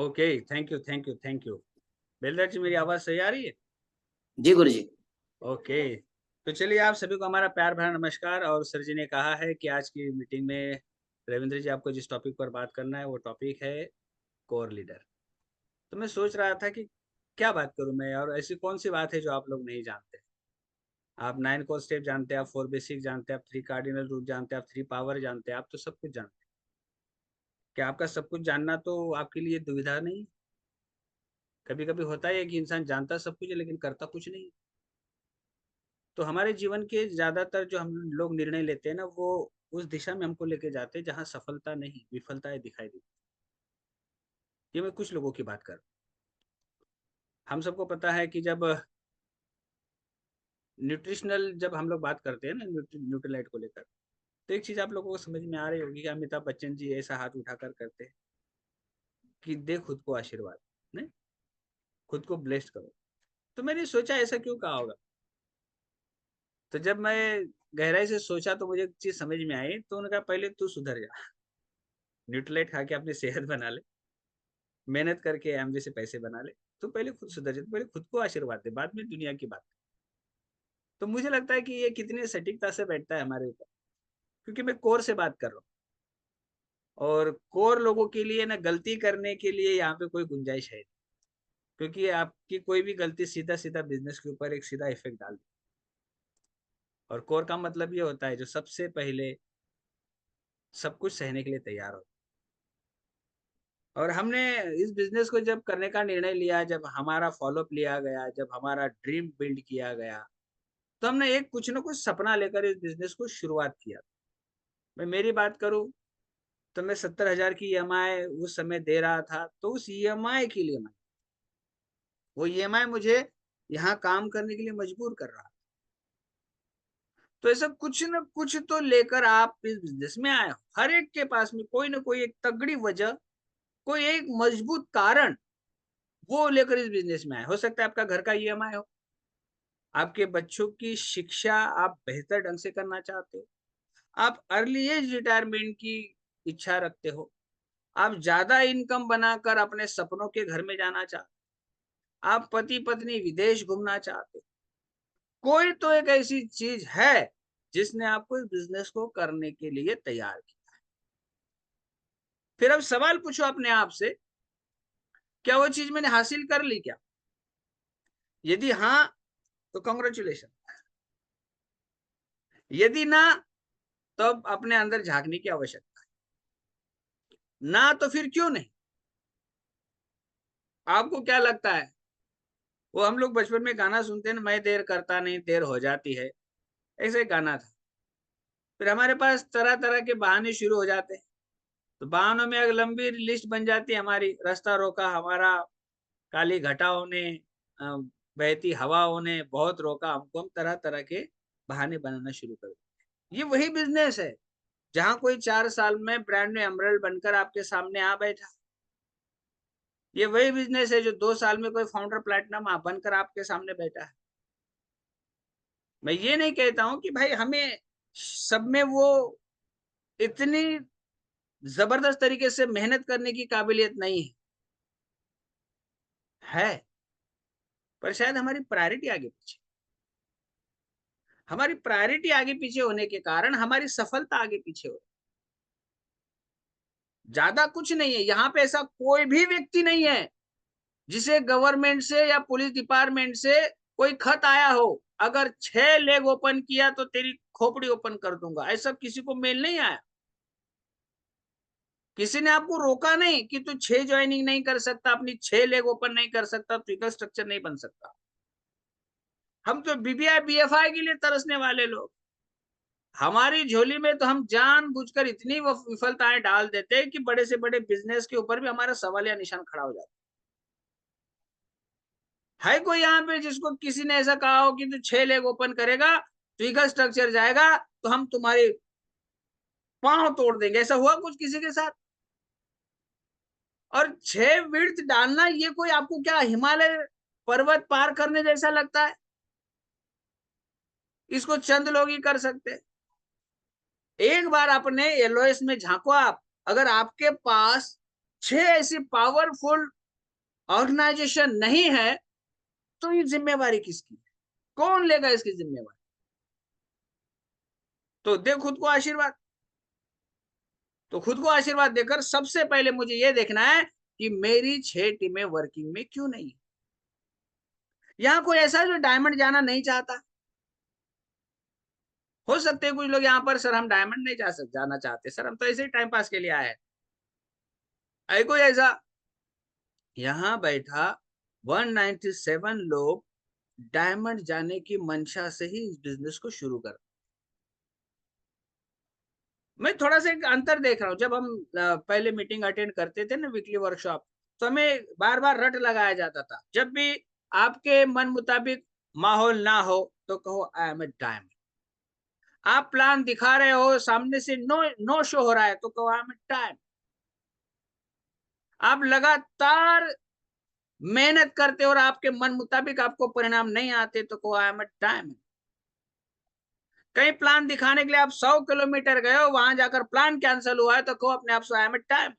Okay, thank you, thank you, thank you. बेलदार जी, मेरी आवाज़ सही आ रही है? जी गुरुजी। ओके। तो चलिए, आप सभी को हमारा प्यार भरा नमस्कार। और सर जी ने कहा है कि आज की मीटिंग में रविंद्र जी आपको जिस टॉपिक पर बात करना है वो टॉपिक है कोर लीडर। तो मैं सोच रहा था कि क्या बात करूं मैं, और ऐसी कौन सी बात है जो आप लोग नहीं जानते। आप 9 कोर स्टेप जानते हैं, आप 4 बेसिक जानते हैं, आप 3 कार्डिनल रूल जानते हैं, आप 3 पावर जानते हैं, आप तो सब कुछ जानते हैं। क्या आपका सब कुछ जानना तो आपके लिए दुविधा नहीं? कभी कभी होता है कि इंसान जानता सब कुछ है लेकिन करता कुछ नहीं। तो हमारे जीवन के ज्यादातर जो हम लोग निर्णय लेते हैं ना, वो उस दिशा में हमको लेके जाते हैं जहाँ सफलता नहीं, विफलताएं दिखाई देती। ये मैं कुछ लोगों की बात कर रहा हूँ। हम सबको पता है कि जब न्यूट्रिशनल, जब हम लोग बात करते हैं ना न्यूट्रीलाइट को लेकर, तो एक चीज आप लोगों को समझ में आ रही होगी कि अमिताभ बच्चन जी ऐसा हाथ उठाकर करते हैं कि दे खुद को आशीर्वाद, नहीं, खुद को ब्लेस्ड करो। तो मैंने सोचा ऐसा क्यों कहा होगा। तो जब मैं गहराई से सोचा तो मुझे एक चीज समझ में आई। तो उन्होंने कहा पहले तू सुधर जा, न्यूट्रीलाइट खा के अपनी सेहत बना ले, मेहनत करके एमवे से पैसे बना ले। तो पहले खुद सुधर जा, तो पहले खुद को आशीर्वाद दे, बाद में दुनिया की बात। तो मुझे लगता है कि ये कितनी सटीकता से बैठता है हमारे ऊपर, क्योंकि मैं कोर से बात कर रहा हूँ। और कोर लोगों के लिए ना, गलती करने के लिए यहाँ पे कोई गुंजाइश है नहीं, क्योंकि आपकी कोई भी गलती सीधा सीधा बिजनेस के ऊपर एक सीधा इफेक्ट डाल देती है। और कोर का मतलब ये होता है जो सबसे पहले सब कुछ सहने के लिए तैयार हो। और हमने इस बिजनेस को जब करने का निर्णय लिया, जब हमारा फॉलोअप लिया गया, जब हमारा ड्रीम बिल्ड किया गया, तो हमने एक कुछ ना कुछ सपना लेकर इस बिजनेस को शुरुआत किया। मैं मेरी बात करूं तो मैं 70,000 की ईएमआई उस समय दे रहा था। तो उस ईएमआई के लिए वो ईएमआई मुझे यहाँ काम करने के लिए मजबूर कर रहा। तो ऐसा कुछ न कुछ तो लेकर आप इस बिजनेस में आए हो। हर एक के पास में कोई ना कोई एक तगड़ी वजह, कोई एक मजबूत कारण वो लेकर इस बिजनेस में आए। हो सकता है आपका घर का ईएमआई हो, आपके बच्चों की शिक्षा आप बेहतर ढंग से करना चाहते हो, आप अर्ली एज रिटायरमेंट की इच्छा रखते हो, आप ज्यादा इनकम बनाकर अपने सपनों के घर में जाना चाहते हो, आप पति पत्नी विदेश घूमना चाहते हो। कोई तो एक ऐसी चीज है जिसने आपको इस बिजनेस को करने के लिए तैयार किया। फिर अब सवाल पूछो अपने आप से, क्या वो चीज मैंने हासिल कर ली क्या? यदि हाँ, तो कॉन्ग्रेचुलेशन। यदि ना, तो अब अपने अंदर झांकने की आवश्यकता है। ना तो फिर क्यों नहीं? आपको क्या लगता है? वो हम लोग बचपन में गाना सुनते हैं ना, मैं देर करता नहीं देर हो जाती है, ऐसे गाना था। फिर हमारे पास तरह तरह के बहाने शुरू हो जाते हैं। तो बहानों में एक लंबी लिस्ट बन जाती है हमारी। रास्ता रोका हमारा, काली घटाओं ने, अ, बहती हवाओं ने बहुत रोका हमको। हम तरह तरह के बहाने बनाना शुरू कर दिए। ये वही बिजनेस है जहां कोई 4 साल में ब्रांड में एमरल्ड बनकर आपके सामने आ बैठा। ये वही बिजनेस है जो 2 साल में कोई फाउंडर प्लेटिनम बनकर आपके सामने बैठा है। मैं ये नहीं कहता हूं कि भाई हमें सब में वो इतनी जबरदस्त तरीके से मेहनत करने की काबिलियत नहीं है, पर शायद हमारी प्रायोरिटी आगे पीछे। हमारी प्रायोरिटी आगे पीछे होने के कारण हमारी सफलता आगे पीछे हो। ज्यादा कुछ नहीं है यहाँ पे। ऐसा कोई भी व्यक्ति नहीं है जिसे गवर्नमेंट से या पुलिस डिपार्टमेंट से कोई खत आया हो, अगर 6 लेग ओपन किया तो तेरी खोपड़ी ओपन कर दूंगा, ऐसा किसी को मेल नहीं आया। किसी ने आपको रोका नहीं कि तू 6 ज्वाइनिंग नहीं कर सकता, अपनी 6 लेग ओपन नहीं कर सकता, ट्रिगर स्ट्रक्चर नहीं बन सकता। हम तो बीबीआई बीएफआई के लिए तरसने वाले लोग। हमारी झोली में तो हम जानबूझकर इतनी विफलताएं डाल देते हैं कि बड़े से बड़े बिजनेस के ऊपर भी हमारा सवालिया निशान खड़ा हो जाता है। कोई यहाँ पे जिसको किसी ने ऐसा कहा हो कि तू 6 लेग ओपन करेगा, ट्रिगर स्ट्रक्चर जाएगा, तो हम तुम्हारे पांव तोड़ देंगे? ऐसा हुआ कुछ किसी के साथ? और 6 विड्थ डालना ये कोई आपको क्या हिमालय पर्वत पार करने जैसा लगता है? इसको चंद लोग ही कर सकते हैं। एक बार अपने एलओएस में झांको आप, अगर आपके पास 6 ऐसी पावरफुल ऑर्गेनाइजेशन नहीं है, तो ये जिम्मेवारी किसकी है? कौन लेगा इसकी जिम्मेवारी? तो दे खुद को आशीर्वाद। तो खुद को आशीर्वाद देकर सबसे पहले मुझे ये देखना है कि मेरी 6 टीमें वर्किंग में क्यों नहीं है। यहाँ कोई ऐसा है जो डायमंड जाना नहीं चाहता? हो सकते हैं कुछ लोग यहाँ पर, सर हम डायमंड नहीं जाना चाहते सर, हम तो ऐसे ही टाइम पास के लिए आए हैं। है कोई ऐसा? यहाँ बैठा 197 लोग डायमंड जाने की मंशा से ही इस बिजनेस को शुरू कर। मैं थोड़ा सा एक अंतर देख रहा हूँ। जब हम पहले मीटिंग अटेंड करते थे ना, वीकली वर्कशॉप, तो हमें बार बार रट लगाया जाता था, जब भी आपके मन मुताबिक माहौल ना हो तो कहो आई एम ए डायमंड। आप प्लान दिखा रहे हो, सामने से नो नो शो हो रहा है, तो कहो आई एम ए डायमंड। आप लगातार मेहनत करते और आपके मन मुताबिक आपको परिणाम नहीं आते, तो कहो आई एम ए डायमंड। कहीं प्लान दिखाने के लिए आप 100 किलोमीटर गए हो, वहां जाकर प्लान कैंसिल हुआ है, तो कहो अपने आप से आई एम ए डायमंड।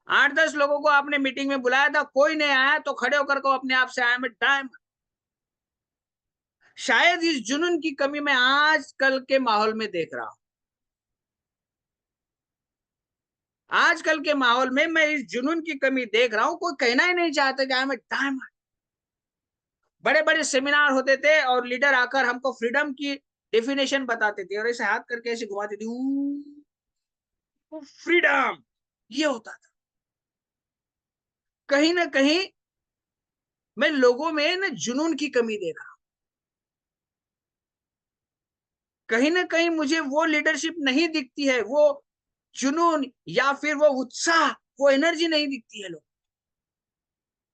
8-10 लोगों को आपने मीटिंग में बुलाया था, कोई नहीं आया, तो खड़े होकर कहो अपने आप से आई एम ए डायमंड। शायद इस जुनून की कमी मैं आजकल के माहौल में देख रहा हूं। आजकल के माहौल में मैं इस जुनून की कमी देख रहा हूं। कोई कहना ही नहीं चाहता कि आई एम ए डायमंड। बड़े बड़े सेमिनार होते थे और लीडर आकर हमको फ्रीडम की डेफिनेशन बताते थे और ऐसे हाथ करके ऐसे घुमाते थे, फ्रीडम ये होता था। कहीं ना कहीं मैं लोगों में ना जुनून की कमी देख रहा हूं। कहीं ना कहीं मुझे वो लीडरशिप नहीं दिखती है, वो जुनून या फिर वो उत्साह, वो एनर्जी नहीं दिखती है। लोग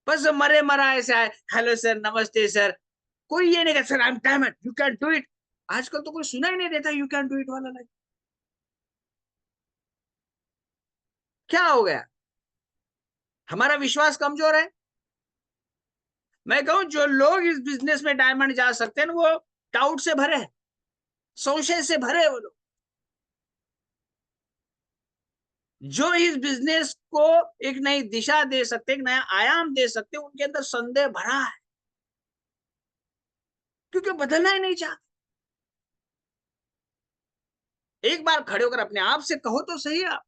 बस मरे मरा ऐसे आए, हेलो सर, नमस्ते सर। कोई ये नहीं कहता sir I am diamond, you can do it. आजकल तो कोई सुना ही नहीं देता यू कैन डू इट वाला लाइन। क्या हो गया? हमारा विश्वास कमजोर है। मैं कहूं जो लोग इस बिजनेस में डायमंड जा सकते हैं वो डाउट से भरे हैं, संशय से भरे हैं। वो लोग जो इस बिजनेस को एक नई दिशा दे सकते, एक नया आयाम दे सकते, उनके अंदर संदेह भरा है, क्योंकि बदलना ही नहीं चाहते। एक बार खड़े होकर अपने आप से कहो तो सही आप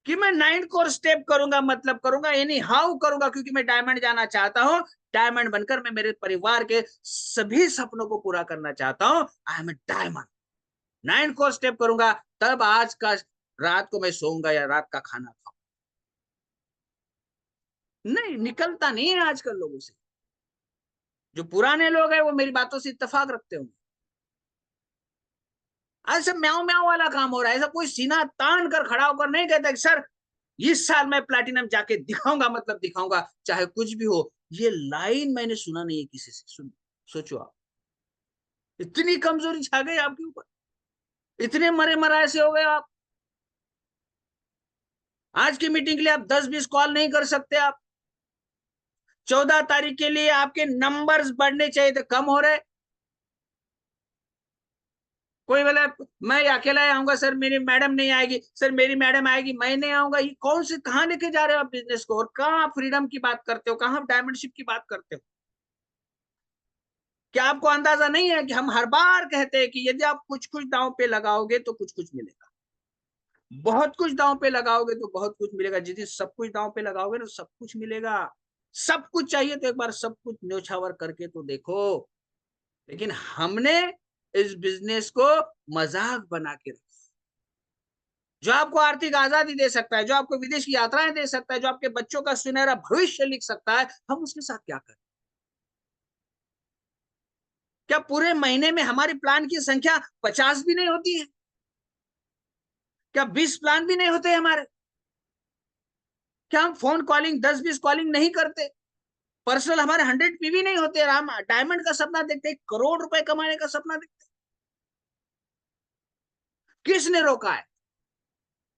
कि मैं 9 कोर स्टेप करूंगा, मतलब करूंगा, यानी हाउ करूंगा, क्योंकि मैं डायमंड जाना चाहता हूं। डायमंड बनकर मैं मेरे परिवार के सभी सपनों को पूरा करना चाहता हूं। I am a diamond. 9 core step करूंगा, तब आज का रात को मैं सोऊंगा या रात का खाना खाऊंगा। नहीं निकलता नहीं है आजकल लोगों से। जो पुराने लोग हैं वो मेरी बातों से इत्तेफाक रखते होंगे। आज सब म्याऊ म्याऊ वाला काम हो रहा है। ऐसा कोई सीना तान कर खड़ा होकर नहीं कहता कि सर इस साल मैं प्लैटिनम जाके दिखाऊंगा, मतलब दिखाऊंगा चाहे कुछ भी हो। ये लाइन मैंने सुना नहीं है किसी से। सुन, सोचो आप, इतनी कमजोरी छा गई आपके ऊपर, इतने मरे मराए से हो गए आप। आज की मीटिंग के लिए आप 10-20 कॉल नहीं कर सकते। आप 14 तारीख के लिए आपके नंबर्स बढ़ने चाहिए थे, कम हो रहे। कोई बोला मैं अकेला आऊंगा सर, मेरी मैडम नहीं आएगी, सर मेरी मैडम आएगी, मैं नहीं आऊंगा। ये कौन से, कहां लेके जा रहे हो आप बिजनेस को? और कहां आप फ्रीडम की बात करते हो, कहां आप डायमंडशिप की बात करते हो? क्या आपको अंदाजा नहीं है कि हम हर बार कहते हैं कि यदि आप कुछ कुछ दांव पे लगाओगे तो कुछ कुछ मिलेगा, बहुत कुछ दांव पे लगाओगे तो बहुत कुछ मिलेगा। जिस दिन सब कुछ दांव पे लगाओगे ना, सब कुछ मिलेगा। सब कुछ चाहिए तो एक बार सब कुछ न्योछावर करके तो देखो। लेकिन हमने इस बिजनेस को मजाक बना के रखा। जो आपको आर्थिक आजादी दे सकता है, जो आपको विदेश की यात्राएं दे सकता है, जो आपके बच्चों का सुनहरा भविष्य लिख सकता है, हम उसके साथ क्या करें? क्या पूरे महीने में हमारी प्लान की संख्या 50 भी नहीं होती है? क्या 20 प्लान भी नहीं होते हमारे? क्या हम फोन कॉलिंग 10-20 कॉलिंग नहीं करते? पर्सनल हमारे 100 पीवी नहीं होते? हम डायमंड का सपना देखते, 1 करोड़ रुपए कमाने का सपना देखते। किसने रोका है?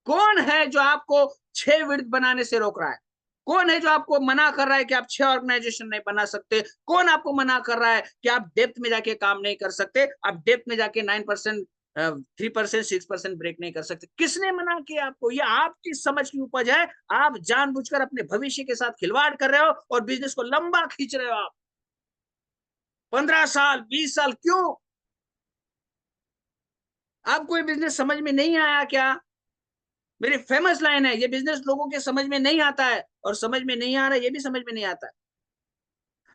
कौन है जो आपको 6 विड्थ बनाने से रोक रहा है? कौन है जो आपको मना कर रहा है कि आप 6 ऑर्गेनाइजेशन नहीं बना सकते? कौन आपको मना कर रहा है कि आप डेप्थ में जाके काम नहीं कर सकते? आप डेप्थ में जाके 9% 3%, 6% ब्रेक नहीं कर सकते। किसने मना किया आपको? ये आपकी समझ की उपज है। आप जानबूझकर अपने भविष्य के साथ खिलवाड़ कर रहे हो और बिजनेस को लंबा खींच रहे हो आप। 15 साल, 20 साल क्यों? आपको ये बिजनेस समझ में नहीं आया क्या? मेरी फेमस लाइन है, ये बिजनेस लोगों के समझ में नहीं आता है, और समझ में नहीं आ रहा है, ये भी समझ में नहीं आता है।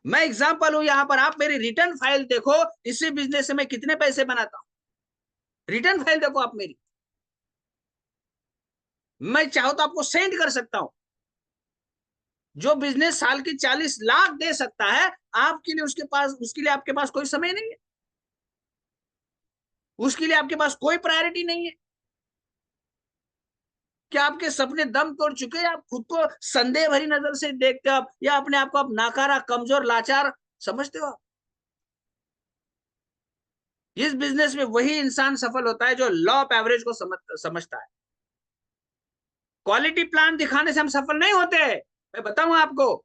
मैं एग्जांपल हूं यहाँ पर, आप मेरी रिटर्न फाइल देखो, इसी बिजनेस से मैं कितने पैसे बनाता हूं। रिटर्न फाइल देखो आप मेरी, मैं चाहूं तो आपको सेंड कर सकता हूं। जो बिजनेस साल की 40 लाख दे सकता है, आपके लिए उसके लिए आपके पास कोई समय नहीं है, उसके लिए आपके पास कोई प्रायोरिटी नहीं है। क्या आपके सपने दम तोड़ चुके हैं? आप खुद को संदेह भरी नजर से देखते हो आप, या अपने आप को आप नाकारा, कमजोर, लाचार समझते हो? इस बिजनेस में वही इंसान सफल होता है जो लॉ ऑफ एवरेज को समझता है। क्वालिटी प्लान दिखाने से हम सफल नहीं होते। मैं बताऊं आपको,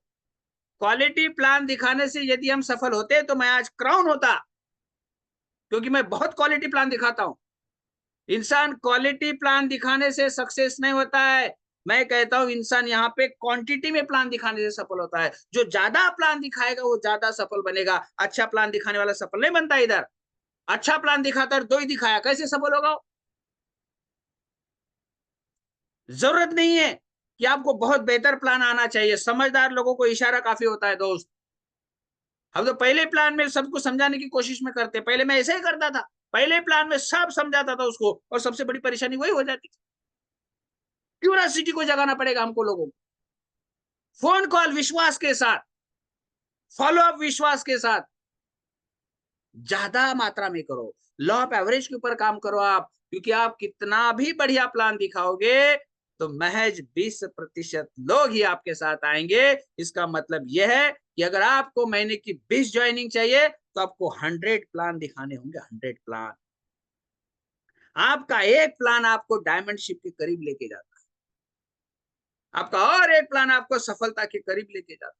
क्वालिटी प्लान दिखाने से यदि हम सफल होते तो मैं आज क्राउन होता, क्योंकि मैं बहुत क्वालिटी प्लान दिखाता हूं। इंसान क्वालिटी प्लान दिखाने से सक्सेस नहीं होता है। मैं कहता हूं इंसान यहाँ पे क्वांटिटी में प्लान दिखाने से सफल होता है। जो ज्यादा प्लान दिखाएगा वो ज्यादा सफल बनेगा। अच्छा प्लान दिखाने वाला सफल नहीं बनता। इधर अच्छा प्लान दिखाता है, 2 ही दिखाया, कैसे सफल होगा? जरूरत नहीं है कि आपको बहुत बेहतर प्लान आना चाहिए। समझदार लोगों को इशारा काफी होता है दोस्त। हम तो पहले प्लान में सबको समझाने की कोशिश में करते, पहले मैं ऐसे ही करता था। पहले प्लान में सब समझाता था उसको, और सबसे बड़ी परेशानी वही हो जाती थी। क्यूरियोसिटी को जगाना पड़ेगा हमको लोगों को। फोन कॉल विश्वास के साथ, फॉलो अप विश्वास के साथ, ज्यादा मात्रा में करो। लॉ ऑफ एवरेज के ऊपर काम करो आप, क्योंकि आप कितना भी बढ़िया प्लान दिखाओगे तो महज 20% लोग ही आपके साथ आएंगे। इसका मतलब यह है कि अगर आपको महीने की 20 ज्वाइनिंग चाहिए तो आपको 100 प्लान दिखाने होंगे। 100 प्लान। आपका एक प्लान आपको डायमंड शिप के करीब लेके जाता है, आपका और एक प्लान आपको सफलता के करीब लेके जाता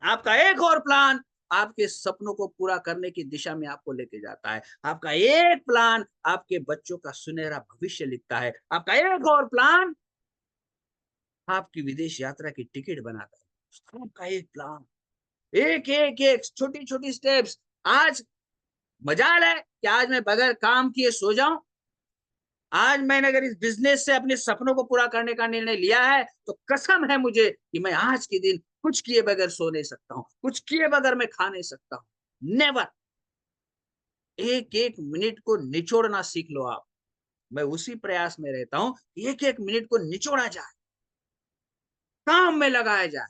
है, आपका एक और प्लान आपके सपनों को पूरा करने की दिशा में आपको लेके जाता है, आपका एक प्लान आपके बच्चों का सुनहरा भविष्य लिखता है, आपका एक और प्लान आपकी विदेश यात्रा की टिकट बनाता है। आपका एक प्लान, एक एक एक छोटी छोटी स्टेप्स। आज मजाल है कि आज मैं बगैर काम किए सो जाऊं। आज मैंने अगर इस बिजनेस से अपने सपनों को पूरा करने का निर्णय लिया है तो कसम है मुझे कि मैं आज के दिन कुछ किए बगैर सो नहीं सकता हूं, कुछ किए बगैर मैं खा नहीं सकता हूं। नेवर। एक एक मिनट को निचोड़ना सीख लो आप। मैं उसी प्रयास में रहता हूं, एक एक मिनट को निचोड़ा जाए, काम में लगाया जाए,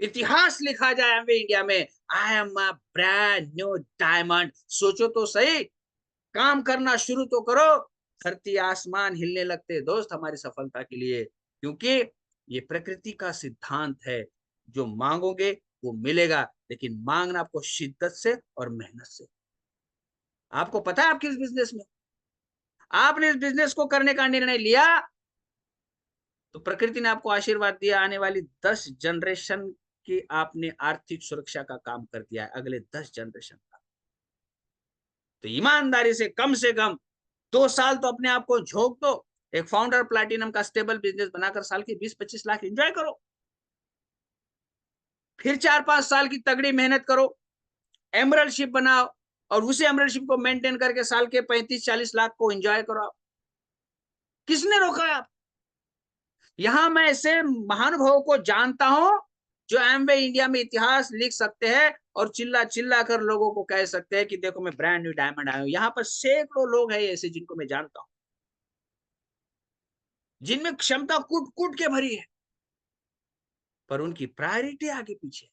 इतिहास लिखा जाए एमवे इंडिया में। I am a brand new diamond. सोचो तो सही, काम करना शुरू तो करो। धरती आसमान हिलने लगते दोस्त हमारी सफलता के लिए, क्योंकि ये प्रकृति का सिद्धांत है। जो मांगोगे वो मिलेगा, लेकिन मांगना आपको शिद्दत से और मेहनत से। आपको पता है आप किस बिजनेस में, आपने इस बिजनेस को करने का निर्णय लिया तो प्रकृति ने आपको आशीर्वाद दिया। आने वाली 10 जनरेशन की आपने आर्थिक सुरक्षा का काम कर दिया है, अगले 10 जनरेशन का। तो ईमानदारी से कम 2 साल तो अपने आप को झोंक दो। एक फाउंडर प्लैटिनम का स्टेबल बिजनेस बनाकर साल की 20-25 लाख एंजॉय करो। फिर 4-5 साल की तगड़ी मेहनत करो, एमरल्ड शिप बनाओ, और उसी एमरल्ड शिप को मेंटेन करके साल के 35-40 लाख को एंजॉय करो आप। किसने रोका है आप? यहां मैं ऐसे महानुभावों को जानता हूं जो एमवे इंडिया में इतिहास लिख सकते हैं और चिल्ला चिल्ला कर लोगों को कह सकते हैं कि देखो मैं ब्रांड न्यू डायमंड आया हूं। यहाँ पर सैकड़ों लोग हैं ऐसे जिनको मैं जानता हूं, जिनमें क्षमता कूट कूट के भरी है, पर उनकी प्रायोरिटी आगे पीछे।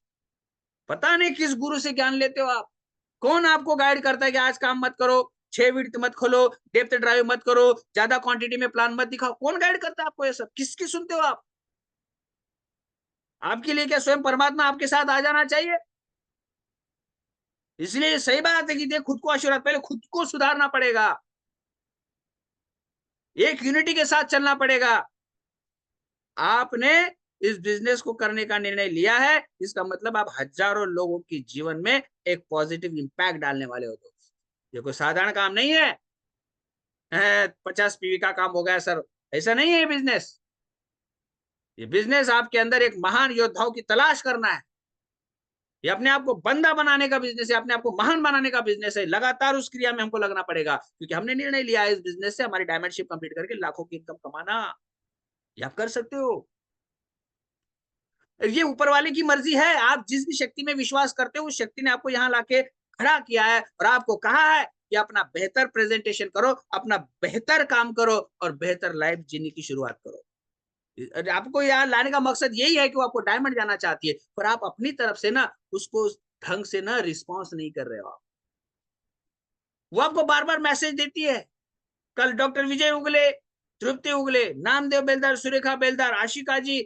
पता नहीं किस गुरु से ज्ञान लेते हो आप। कौन आपको गाइड करता है कि आज काम मत करो, 6 विड्थ मत खोलो, डेप्थ ड्राइव मत करो, ज्यादा क्वांटिटी में प्लान मत दिखाओ? कौन गाइड करता है आपको ये सब? किसकी सुनते हो आप? आपके लिए क्या स्वयं परमात्मा आपके साथ आ जाना चाहिए? इसलिए सही बात है कि देख, खुद को आशीर्वाद, पहले खुद को सुधारना पड़ेगा, एक यूनिटी के साथ चलना पड़ेगा। आपने इस बिजनेस को करने का निर्णय लिया है, इसका मतलब आप हजारों लोगों के जीवन में एक पॉजिटिव इंपैक्ट डालने वाले हो दोस्त। ये कोई साधारण काम नहीं है। 50 पीवी का काम हो गया सर, ऐसा नहीं है बिजनेस। ये बिजनेस आपके अंदर एक महान योद्धाओं की तलाश करना है। ये अपने आप को बंदा बनाने का बिजनेस है, अपने आप को महान बनाने का बिजनेस है। लगातार उस क्रिया में हमको लगना पड़ेगा, क्योंकि हमने निर्णय लिया है इस बिजनेस से हमारी डायमंडशिप कंप्लीट करके लाखों की इनकम कमाना। ये आप कर सकते हो। ये ऊपर वाले की मर्जी है। आप जिस भी शक्ति में विश्वास करते हो, उस शक्ति ने आपको यहाँ लाके खड़ा किया है और आपको कहा है कि अपना बेहतर प्रेजेंटेशन करो, अपना बेहतर काम करो और बेहतर लाइफ जीने की शुरुआत करो। आपको यहाँ लाने का मकसद यही है कि वो आपको डायमंड जाना चाहती है, पर आप अपनी तरफ से ना उसको ढंग से ना रिस्पॉन्स नहीं कर रहे हो। वो आपको बार बार मैसेज देती है। कल डॉक्टर विजय उगले, तृप्ति उगले, नामदेव बेलदार, सुरेखा बेलदार, आशिका जी,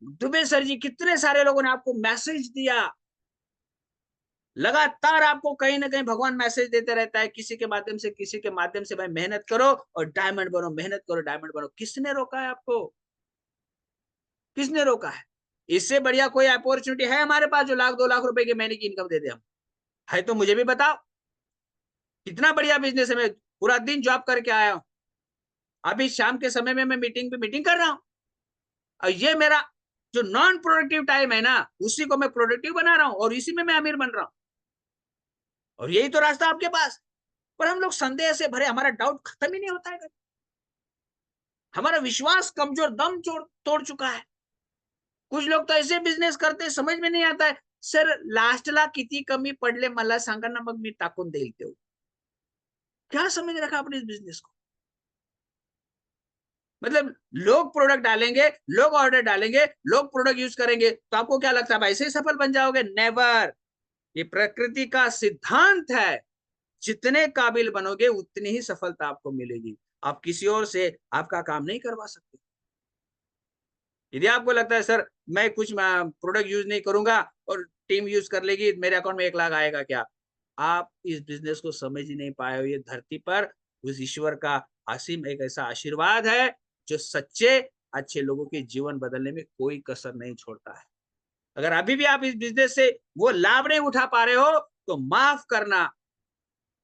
दुबे सर जी, कितने सारे लोगों ने आपको मैसेज दिया। लगातार आपको कहीं ना कहीं भगवान मैसेज देते रहता है, किसी के माध्यम से किसी के माध्यम से, भाई मेहनत करो और डायमंड बनो, मेहनत करो डायमंड बनो। किसने रोका है आपको? किसने रोका है? इससे बढ़िया कोई अपॉर्चुनिटी है हमारे पास जो 1-2 लाख रुपए की महीने की इनकम दे दे? हम है तो मुझे भी बताओ। कितना बढ़िया बिजनेस है। मैं पूरा दिन जॉब करके आया हूं, अभी शाम के समय में मैं मीटिंग पे मीटिंग कर रहा हूं, और ये मेरा जो नॉन प्रोडक्टिव टाइम है ना, उसी को मैं प्रोडक्टिव बना रहा हूं और इसी में मैं अमीर बन रहा हूं। और यही तो रास्ता आपके पास। पर हम लोग संदेह से भरे, हमारा डाउट खत्म ही नहीं होता है। हमारा विश्वास कमजोर, दम तोड़ चुका है। कुछ लोग तो ऐसे बिझनेस करते समझ में नहीं आता है, सर लास्टला किती कमी पडले मला सांगा ना, मग मी टाकून देईल तेवढं। क्या समझ रखा आपने इस बिजनेस को? मतलब लोग प्रोडक्ट डालेंगे, लोग ऑर्डर डालेंगे, लोग प्रोडक्ट यूज करेंगे, तो आपको क्या लगता है आप ऐसे ही सफल बन जाओगे? नेवर। ये प्रकृति का सिद्धांत है, जितने काबिल बनोगे उतनी ही सफलता आपको मिलेगी। आप किसी और से आपका काम नहीं करवा सकते। यदि आपको लगता है सर मैं कुछ प्रोडक्ट यूज नहीं करूंगा और टीम यूज कर लेगी, मेरे अकाउंट में 1 लाख आएगा क्या? आप इस बिजनेस को समझ ही नहीं पाए हो। ये धरती पर उस ईश्वर का असीम एक ऐसा आशीर्वाद है जो सच्चे अच्छे लोगों के जीवन बदलने में कोई कसर नहीं छोड़ता है। अगर अभी भी आप इस बिजनेस से वो लाभ नहीं उठा पा रहे हो, तो माफ करना,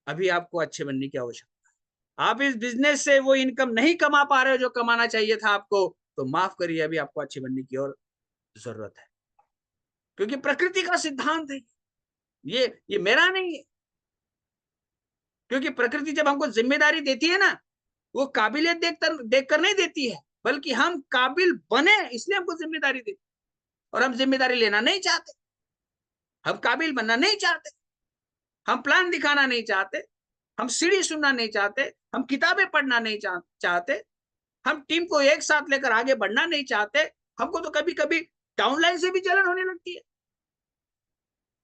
अभी आपको अच्छे बनने की आवश्यकता है। आप इस बिजनेस से वो इनकम नहीं कमा पा रहे हो जो कमाना चाहिए था आपको, तो माफ करिए, अभी आपको अच्छे बनने की और जरूरत है। क्योंकि प्रकृति का सिद्धांत है, ये मेरा नहीं है। क्योंकि प्रकृति जब हमको जिम्मेदारी देती है ना, वो काबिलियत देखकर नहीं देती है, बल्कि हम काबिल बने इसलिए हमको जिम्मेदारी देती है। और हम जिम्मेदारी लेना नहीं चाहते, हम काबिल बनना नहीं चाहते, हम प्लान दिखाना नहीं चाहते, हम सीढ़ी सुनना नहीं चाहते, हम किताबें पढ़ना नहीं चाहते, हम टीम को एक साथ लेकर आगे बढ़ना नहीं चाहते। हमको तो कभी कभी डाउनलाइन से भी जलन होने लगती है,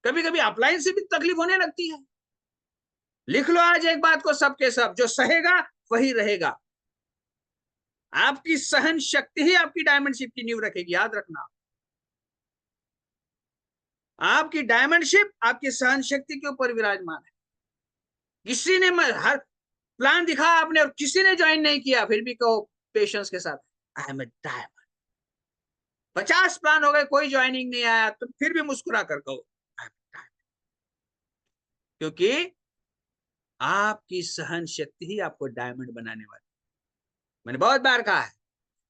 कभी कभी अपलाइन से भी तकलीफ होने लगती है। लिख लो आज एक बात को सबके सब, जो सहेगा वही रहेगा। आपकी सहन शक्ति ही आपकी डायमंडशिप की नींव रखेगी, याद रखना। आपकी डायमंडशिप आपकी सहन शक्ति के ऊपर विराजमान है। किसी ने हर प्लान दिखा आपने और किसी ने ज्वाइन नहीं किया, फिर भी कहो पेशेंस के साथ, I am a diamond. 50 plan हो गए, कोई ज्वाइनिंग नहीं आया, तो फिर भी मुस्कुरा कर कहो आई एम ए डायमंड। क्योंकि आपकी सहन शक्ति ही आपको डायमंड बनाने वाली। मैंने बहुत बार कहा है,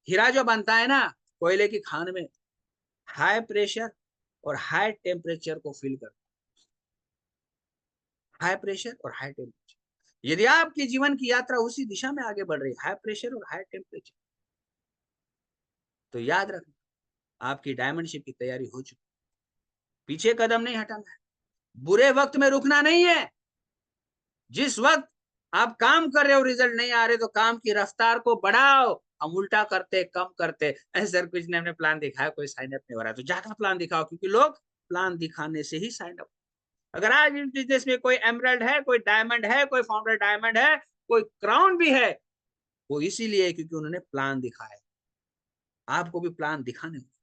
हीरा जो बनता है ना कोयले की खान में, हाई प्रेशर और हाई टेम्परेचर को फील करता है। हाई प्रेशर और हाई टेम्परेचर। यदि आपके जीवन की यात्रा उसी दिशा में आगे बढ़ रही है, हाई प्रेशर और हाई टेम्परेचर, तो याद रखना आपकी डायमंडशिप की तैयारी हो चुकी। पीछे कदम नहीं हटाना है, बुरे वक्त में रुकना नहीं है। जिस वक्त आप काम कर रहे हो रिजल्ट नहीं आ रहे, तो काम की रफ्तार को बढ़ाओ। हम उल्टा करते, कम करते। सर कुछ ने हमने प्लान दिखाया, कोई साइन अप नहीं हो रहा, तो ज्यादा प्लान दिखाओ, क्योंकि लोग प्लान दिखाने से ही साइन अप। अगर आज इस बिजनेस में कोई एमरल्ड है, कोई डायमंड है, कोई फाउंडर डायमंड है, कोई क्राउन भी है, वो इसीलिए क्योंकि उन्होंने प्लान दिखाया। आपको भी प्लान दिखाने होंगे।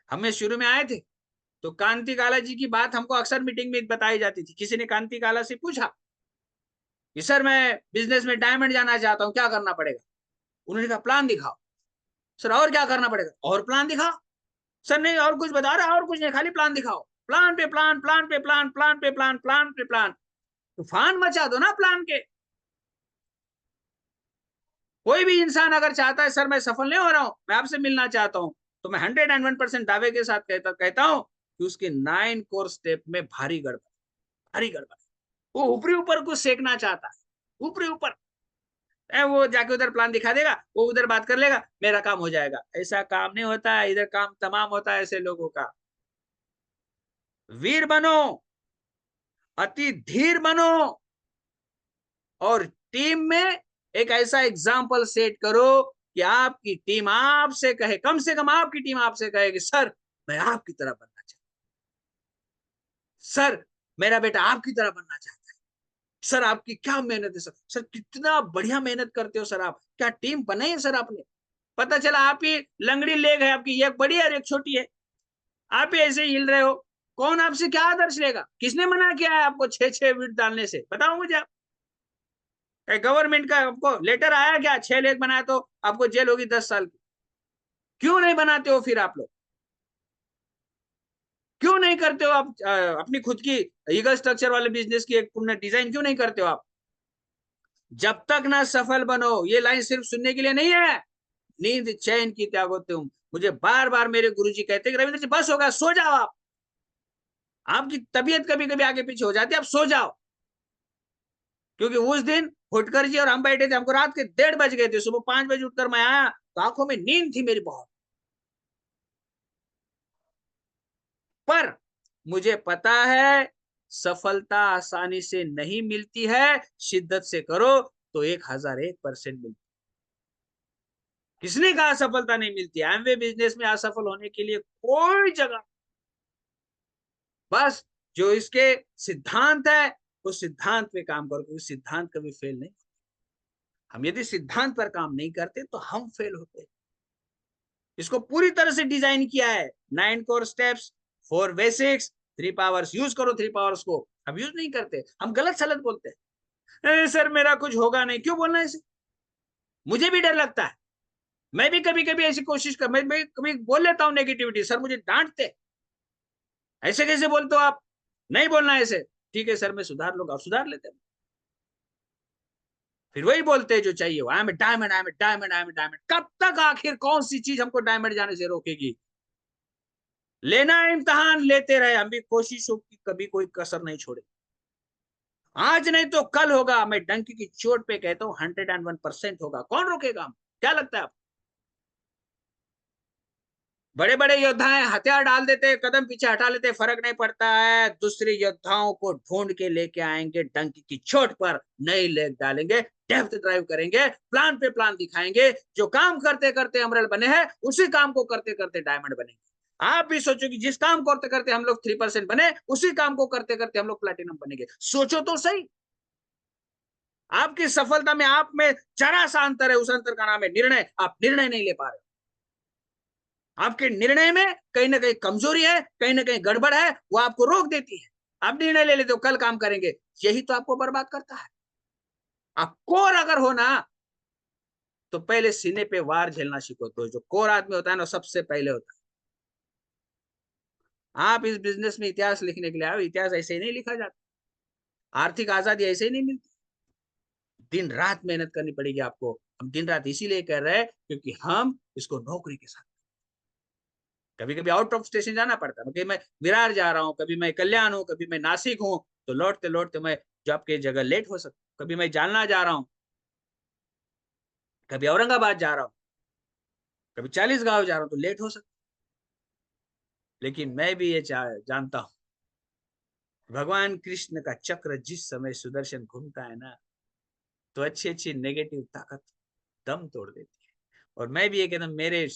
हमें शुरू में आए थे तो कांति काला जी की बात हमको अक्सर मीटिंग में बताई जाती थी। किसी ने कांति काला से पूछा कि सर मैं बिजनेस में डायमंड जाना चाहता हूँ, क्या करना पड़ेगा? उन्होंने कहा प्लान दिखाओ। सर और क्या करना पड़ेगा? और प्लान दिखाओ। सर नहीं और कुछ बता रहा, और कुछ नहीं, खाली प्लान दिखाओ। प्लान पे प्लान, प्लान पे प्लान, प्लान पे प्लान, प्लान पे प्लान। तूफान मचा दो ना प्लान के। कोई भी इंसान अगर चाहता है सर मैं सफल नहीं हो रहा हूं, मैं आपसे मिलना चाहता हूं, तो मैं 101% दावे के साथ कहता हूं कि उसके 9 कोर स्टेप में भारी गड़बड़, भारी गड़बड़। वो ऊपरी ऊपर कुछ सेकना चाहता है, ऊपरी ऊपर। वो जाके उधर प्लान दिखा देगा, वो उधर बात कर लेगा, मेरा काम हो जाएगा। ऐसा काम नहीं होता है, इधर काम तमाम होता है ऐसे लोगों का। वीर बनो, अति धीर बनो, और टीम में एक ऐसा एग्जाम्पल सेट करो कि आपकी टीम आपसे कहे, कम से कम आपकी टीम आपसे कहे कि सर मैं आपकी तरह बनना चाहता हूं, सर मेरा बेटा आपकी तरह बनना चाहता है, सर आपकी क्या मेहनत है, सर सर कितना बढ़िया मेहनत करते हो सर, आप क्या टीम बनाई है सर आपने। पता चला आप ही लंगड़ी लेग है आपकी, एक बड़ी है और एक छोटी है, आप ही ऐसे हिल रहे हो। कौन आपसे क्या आदर्श लेगा? किसने मना किया है आपको 6-6 विकेट डालने से? बताओ मुझे आप। गवर्नमेंट का आपको लेटर आया क्या? 6 लेग बनाया तो आपको जेल होगी 10 साल की। क्यों नहीं बनाते हो फिर आप लोग? क्यों नहीं करते हो आप अपनी खुद की ईगल स्ट्रक्चर वाले बिजनेस की एक डिजाइन क्यों नहीं करते हो आप? जब तक ना सफल बनो, ये लाइन सिर्फ सुनने के लिए नहीं है। नींद चैन की त्यागो तुम। मुझे बार बार मेरे गुरुजी कहते कि रविंद्र जी बस होगा, सो जाओ आप। आपकी तबीयत कभी कभी आगे पीछे हो जाती है, आप सो जाओ। क्योंकि उस दिन फुटकर जी और हम बैठे थे, हमको रात के 1:30 बज गए थे, सुबह 5 बजे उठकर मैं आया तो आंखों में नींद थी मेरी बहुत। पर मुझे पता है सफलता आसानी से नहीं मिलती है, शिद्दत से करो तो 1001% मिलती। किसने कहा सफलता नहीं मिलती? एमवे बिजनेस में असफल होने के लिए कोई जगह। बस जो इसके सिद्धांत है उस सिद्धांत पे काम करो, क्योंकि सिद्धांत कभी फेल नहीं। हम यदि सिद्धांत पर काम नहीं करते तो हम फेल होते। इसको पूरी तरह से डिजाइन किया है, 9 core steps, 4 basics, 3 powers. Use करो 3 पावर्स को। हम यूज नहीं करते, हम गलत सलत बोलते हैं। सर मेरा कुछ होगा नहीं, क्यों बोलना है इसे? मुझे भी डर लगता है, मैं भी कभी कभी ऐसी कोशिश कर, मैं कभी बोल लेता हूँ नेगेटिविटी, सर मुझे डांटते, ऐसे कैसे बोलते हो आप, नहीं बोलना ऐसे। ठीक है सर मैं सुधार लूंगा, सुधार लेते हैं। फिर वही बोलते हैं जो चाहिए, I am diamond, I am diamond, I am diamond. कब तक आखिर कौन सी चीज हमको डायमंड जाने से रोकेगी? लेना इम्तिहान लेते रहे, हम भी कोशिशों की कभी कोई कसर नहीं छोड़े। आज नहीं तो कल होगा, मैं डंकी की चोट पे कहता हूँ 101% होगा। कौन रोकेगा हम? क्या लगता है आप? बड़े बड़े योद्धाएं हथियार डाल देते, कदम पीछे हटा लेते, फर्क नहीं पड़ता है। दूसरे योद्धाओं को ढूंढ के लेके आएंगे, डंकी की चोट पर नई लेग डालेंगे, डेप्थ ड्राइव करेंगे, प्लान पे प्लान दिखाएंगे। जो काम करते करते अमरल बने हैं उसी काम को करते करते डायमंड बनेंगे। आप भी सोचो कि जिस काम करते करते हम लोग 3% बने, उसी काम को करते करते हम लोग प्लेटिनम बनेंगे। सोचो तो सही। आपकी सफलता में आप में जरा सा अंतर है, उस अंतर का नाम है निर्णय। आप निर्णय नहीं ले पा रहे। आपके निर्णय में कहीं ना कहीं कमजोरी है, कहीं ना कहीं गड़बड़ है, वो आपको रोक देती है। आप निर्णय ले लेते हो कल काम करेंगे, यही तो आपको बर्बाद करता है। आप कोर अगर हो ना तो पहले सीने पे वार झेलना सीखो। तो जो कोर आदमी होता है ना सबसे पहले होता है। आप इस बिजनेस में इतिहास लिखने के लिए आओ, इतिहास ऐसे ही नहीं लिखा जाता। आर्थिक आजादी ऐसे ही नहीं मिलती, दिन रात मेहनत करनी पड़ेगी आपको। हम दिन रात इसीलिए कर रहे हैं क्योंकि हम इसको नौकरी के साथ, कभी कभी आउट ऑफ स्टेशन जाना पड़ता है। कभी मैं विरार जा रहा हूँ, कभी मैं कल्याण हूँ, कभी मैं नासिक हूँ, तो लौटते लौटते मैं जॉब की जगह लेट हो सकता हूँ। कभी मैं जालना जा रहा हूँ, कभी औरंगाबाद जा रहा हूँ, कभी 40 गांव जा रहा हूँ, तो लेट हो सकता है। लेकिन मैं भी ये जानता हूँ, भगवान कृष्ण का चक्र जिस समय सुदर्शन घूमता है ना, तो अच्छी अच्छी नेगेटिव ताकत दम तोड़ देती है। और मैं भी ये कहता हूँ, मेरे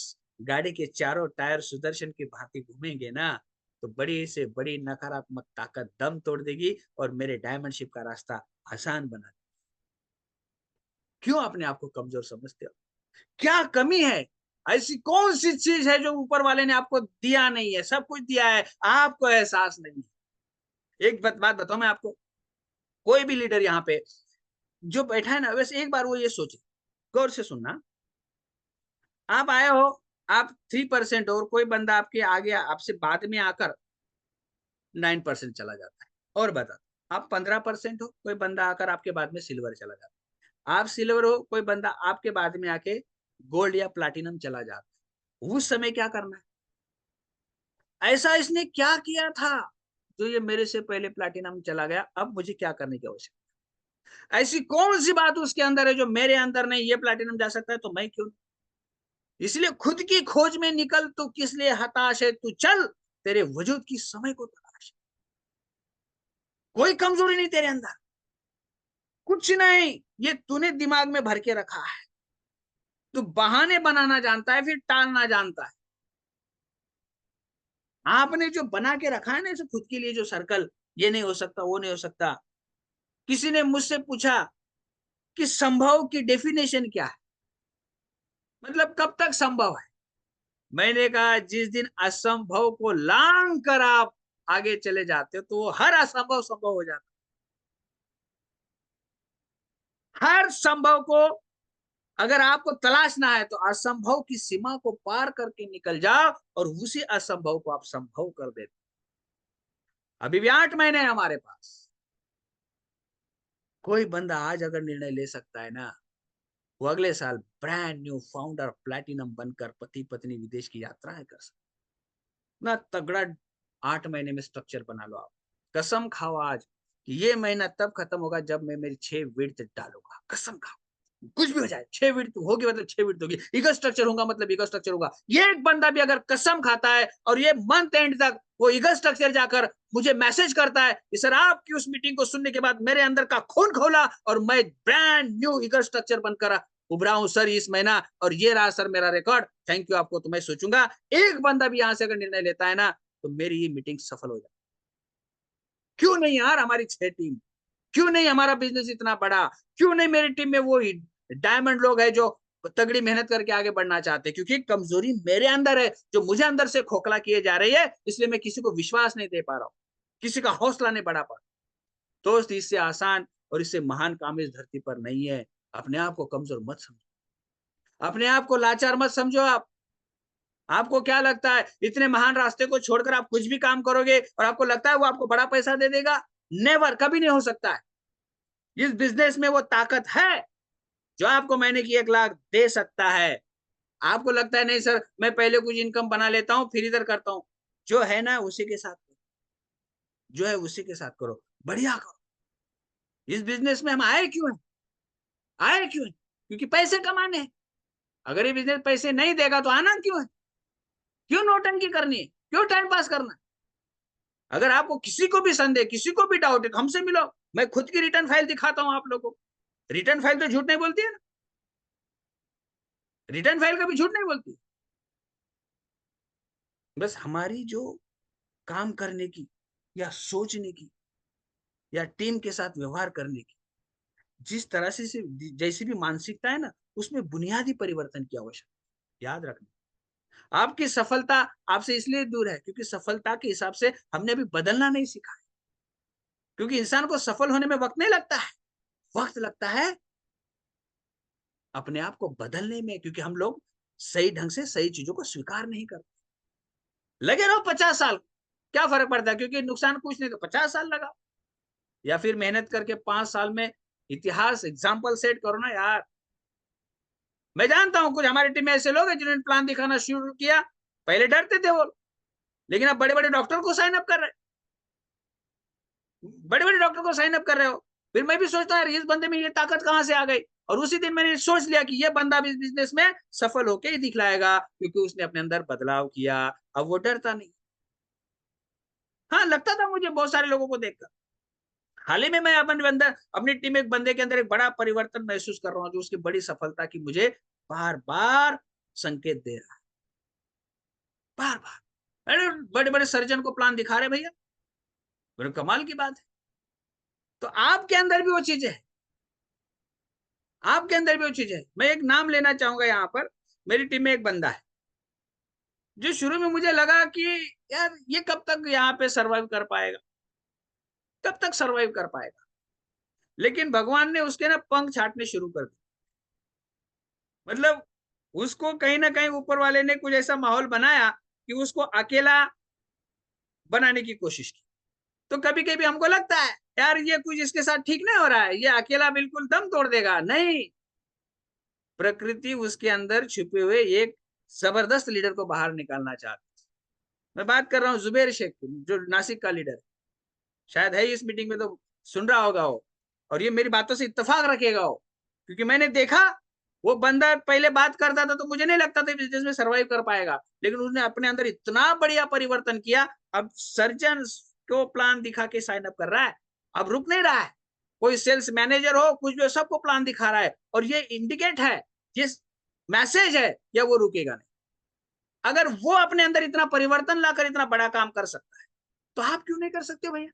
गाड़ी के चारों टायर सुदर्शन की भांति घूमेंगे ना, तो बड़ी से बड़ी नकारात्मक ताकत दम तोड़ देगी और मेरे डायमंड शिप का रास्ता आसान बना देगी। क्यों अपने आप को कमजोर समझते हो? क्या कमी है? ऐसी कौन सी चीज है जो ऊपर वाले ने आपको दिया नहीं है? सब कुछ दिया है, आपको एहसास नहीं है। एक बात बताऊं मैं आपको, कोई भी लीडर यहाँ पे जो बैठा है ना, वैसे एक बार वो ये सोचे, गौर से सुनना। आप आए हो, आप 3% और कोई बंदा आपके आगे आपसे बाद में आकर 9% चला जाता है, और बता आप 15% हो, कोई बंदा आकर आपके बाद में सिल्वर चला जाता है। आप सिल्वर हो, कोई बंदा आपके बाद में आके गोल्ड या प्लैटिनम चला जाता है। उस समय क्या करना है? ऐसा इसने क्या किया था, जो ये मेरे से पहले प्लैटिनम चला गया, अब मुझे क्या करने की आवश्यकता है? ऐसी कौन-सी बात उसके अंदर है जो मेरे अंदर नहीं, ये प्लैटिनम जा सकता है तो मैं क्यों? इसलिए खुद की खोज में निकल, तू किस लिए हताश है, तू चल, तेरे वजूद की समय को तलाश। कोई कमजोरी नहीं तेरे अंदर, कुछ नहीं, ये तूने दिमाग में भर के रखा है। तू बहाने बनाना जानता है, फिर टालना जानता है। आपने जो बना के रखा है ना इसे खुद के लिए, जो सर्कल, ये नहीं हो सकता, वो नहीं हो सकता। किसी ने मुझसे पूछा कि संभव की डेफिनेशन क्या है? मतलब कब तक संभव है? मैंने कहा जिस दिन असंभव को लांग कर आप आगे चले जाते हो, तो वो हर असंभव संभव हो जाता है। हर संभव को अगर आपको तलाशना है तो असंभव की सीमा को पार करके निकल जाओ और उसी असंभव को आप संभव कर देते। अभी भी 8 महीने हैं हमारे पास। कोई बंदा आज अगर निर्णय ले सकता है ना, वो अगले साल ब्रांड न्यू फाउंडर प्लैटिनम बनकर पति पत्नी विदेश की यात्राएं कर सकते। ना तगड़ा 8 महीने में स्ट्रक्चर बना लो आप। कसम खाओ आज कि ये महीना तब खत्म होगा जब मैं मेरी 6 विड्थ डालूंगा। कसम खाओ। कुछ भी हो जाए, 6 विड्थ होगी मतलब 6 विड्थ होगी। ईगल स्ट्रक्चर होगा मतलब ईगल स्ट्रक्चर होगा। ये एक बंदा भी अगर कसम खाता है और ये मंथ एंड तक वो ईगल स्ट्रक्चर जाकर मुझे मैसेज करता है कि सर आपकी उस मीटिंग को सुनने के बाद मेरे अंदर का खून खोला और मैं ब्रांड न्यू ईगल स्ट्रक्चर बनकर उभरा हूं सर इस महीना, और ये रहा सर मेरा रिकॉर्ड, थैंक यू आपको, तो मैं सोचूंगा एक बंदा भी यहां से अगर निर्णय लेता है ना, तो मेरी ये मीटिंग सफल हो जाए। क्यों नहीं यार हमारी 6 टीम, क्यों नहीं हमारा बिजनेस इतना बड़ा, क्यों नहीं मेरी टीम में वो डायमंड लोग हैं जो तगड़ी मेहनत करके आगे बढ़ना चाहते हैं? क्योंकि कमजोरी मेरे अंदर है, जो मुझे अंदर से खोखला किए जा रही है, इसलिए मैं किसी को विश्वास नहीं दे पा रहा हूँ, किसी का हौसला नहीं बढ़ा पा रहा। दोस्त इससे आसान और इससे महान काम इस धरती पर नहीं है। अपने आप को कमजोर मत समझो, अपने आप को लाचार मत समझो। आप आपको क्या लगता है इतने महान रास्ते को छोड़कर आप कुछ भी काम करोगे और आपको लगता है वो आपको बड़ा पैसा दे देगा? नेवर, कभी नहीं हो सकता है। इस बिजनेस में वो ताकत है जो आपको महीने की 1 लाख दे सकता है। आपको लगता है नहीं सर मैं पहले कुछ इनकम बना लेता हूँ फिर इधर करता हूँ, जो है ना उसी के साथ करो, जो है उसी के साथ करो, बढ़िया करो। इस बिजनेस में हम आए क्यों हैं? आए क्यों हैं? क्योंकि पैसे कमाने हैं। अगर ये बिजनेस पैसे नहीं देगा तो आना क्यों है? क्यों नौटंकी करनी है? क्यों टाइम पास करना है? अगर आपको किसी को भी संदेह, किसी को भी डाउट है, हमसे मिलो, मैं खुद की रिटर्न फाइल दिखाता हूँ आप लोगों को। रिटर्न फाइल तो झूठ नहीं बोलती है ना, रिटर्न फाइल कभी झूठ नहीं बोलती। बस हमारी जो काम करने की या सोचने की या टीम के साथ व्यवहार करने की जिस तरह से जैसी भी मानसिकता है ना, उसमें बुनियादी परिवर्तन की आवश्यकता। याद रखना, आपकी सफलता आपसे इसलिए दूर है क्योंकि सफलता के हिसाब से हमने अभी बदलना नहीं सीखा है। क्योंकि इंसान को सफल होने में वक्त नहीं लगता है, वक्त लगता है अपने आप को बदलने में, क्योंकि हम लोग सही ढंग से सही चीजों को स्वीकार नहीं करते। लगे रहो 50 साल, क्या फर्क पड़ता है, क्योंकि नुकसान कुछ नहीं तो 50 साल लगा, या फिर मेहनत करके 5 साल में इतिहास एग्जाम्पल सेट करो ना यार। मैं जानता हूं कुछ हमारी टीम में ऐसे लोग हैं जिन्होंने प्लान दिखाना शुरू किया, पहले डरते थे वो, लेकिन अब बड़े बड़े डॉक्टर को साइन अप कर रहे, बड़े बड़े डॉक्टर को साइन अप कर रहे हो। फिर मैं भी सोचता हूँ इस बंदे में ये ताकत कहां से आ गई, और उसी दिन मैंने सोच लिया कि ये बंदा भी बिजनेस में सफल होके ही दिखलाएगा, क्योंकि उसने अपने अंदर बदलाव किया। अब वो डरता नहीं। हाँ लगता था मुझे बहुत सारे लोगों को देखकर। हाल ही में मैं अपने अंदर अपनी टीम में एक बंदे के अंदर एक बड़ा परिवर्तन महसूस कर रहा हूँ, जो उसकी बड़ी सफलता की मुझे बार बार संकेत दे रहा है, बार बार। अरे बड़े बड़े सर्जन को प्लान दिखा रहे भैया, बड़े कमाल की बात है। तो आपके अंदर भी वो चीज है, आपके अंदर भी वो चीज है। मैं एक नाम लेना चाहूंगा यहाँ पर। मेरी टीम में एक बंदा है जो शुरू में मुझे लगा कि यार ये कब तक यहाँ पे सरवाइव कर पाएगा, कब तक सरवाइव कर पाएगा। लेकिन भगवान ने उसके ना पंख छाटने शुरू कर दिए। मतलब उसको कहीं ना कहीं ऊपर वाले ने कुछ ऐसा माहौल बनाया कि उसको अकेला बनाने की कोशिश की। तो कभी कभी हमको लगता है यार ये कुछ इसके साथ ठीक नहीं हो रहा है, ये अकेला बिल्कुल दम तोड़ देगा। नहीं, प्रकृति उसके अंदर छुपे हुए एक जबरदस्त लीडर को बाहर निकालना चाहती है। मैं बात कर रहा हूँ जुबेर शेख की, जो नासिक का लीडर है, शायद है इस मीटिंग में तो सुन रहा होगा वो, और ये मेरी बातों से इत्तेफाक रखेगा वो, क्योंकि मैंने देखा वो बंदा पहले बात करता था तो मुझे नहीं लगता था बिजनेस में सरवाइव कर पाएगा, लेकिन उसने अपने अंदर इतना बढ़िया परिवर्तन किया। अब सर्जन को प्लान दिखा के साइन अप कर रहा है, अब रुक नहीं रहा है। कोई सेल्स मैनेजर हो कुछ भी हो, सबको प्लान दिखा रहा है, और ये इंडिकेट है, जिस मैसेज है, या वो रुकेगा नहीं। अगर वो अपने अंदर इतना परिवर्तन लाकर इतना बड़ा काम कर सकता है, तो आप क्यों नहीं कर सकते भैया?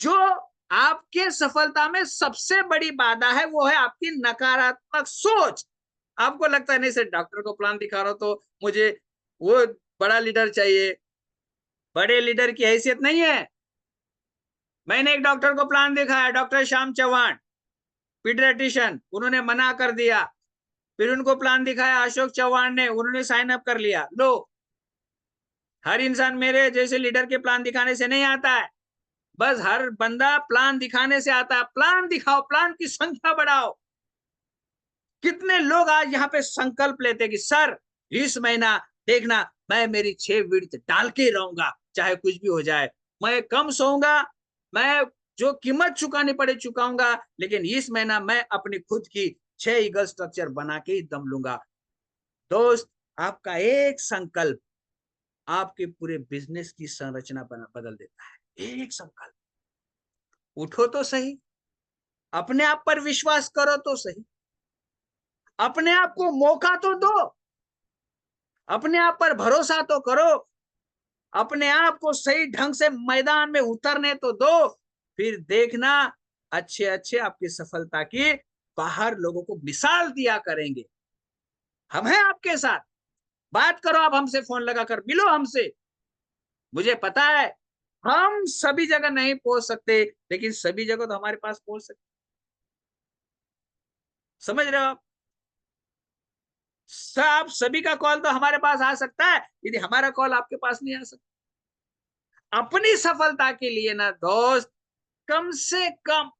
जो आपके सफलता में सबसे बड़ी बाधा है वो है आपकी नकारात्मक सोच। आपको लगता है नहीं सर, डॉक्टर को प्लान दिखा रहा हूं तो मुझे वो बड़ा लीडर चाहिए। बड़े लीडर की हैसियत नहीं है। मैंने एक डॉक्टर को प्लान दिखाया, डॉक्टर श्याम चौहान, पीडियाट्रिशियन, उन्होंने मना कर दिया। फिर उनको प्लान दिखाया अशोक चौहान ने, उन्होंने साइन अप कर लिया। लो, हर इंसान मेरे जैसे लीडर के प्लान दिखाने से नहीं आता है। बस हर बंदा प्लान दिखाने से आता है। प्लान दिखाओ, प्लान की संख्या बढ़ाओ। कितने लोग आज यहाँ पे संकल्प लेते कि सर इस महीना देखना मैं मेरी 6 विड्थ डाल के रहूंगा, चाहे कुछ भी हो जाए। मैं कम सोऊंगा, मैं जो कीमत चुकानी पड़े चुकाऊंगा, लेकिन इस महीना मैं अपनी खुद की 6 ईगल स्ट्रक्चर बना के ही दम लूंगा। दोस्त, आपका एक संकल्प आपके पूरे बिजनेस की संरचना बदल देता है। एक संकल्प। उठो तो सही, अपने आप पर विश्वास करो तो सही, अपने आप को मौका तो दो, अपने आप पर भरोसा तो करो, अपने आप को सही ढंग से मैदान में उतरने तो दो। फिर देखना अच्छे अच्छे आपकी सफलता की बाहर लोगों को मिसाल दिया करेंगे। हम हैं आपके साथ। बात करो, आप हमसे फोन लगाकर मिलो हमसे। मुझे पता है हम सभी जगह नहीं पहुंच सकते, लेकिन सभी जगह तो हमारे पास पहुंच सकते। समझ रहे हो आप? सब सभी का कॉल तो हमारे पास आ सकता है, यदि हमारा कॉल आपके पास नहीं आ सकता। अपनी सफलता के लिए ना दोस्त, कम से कम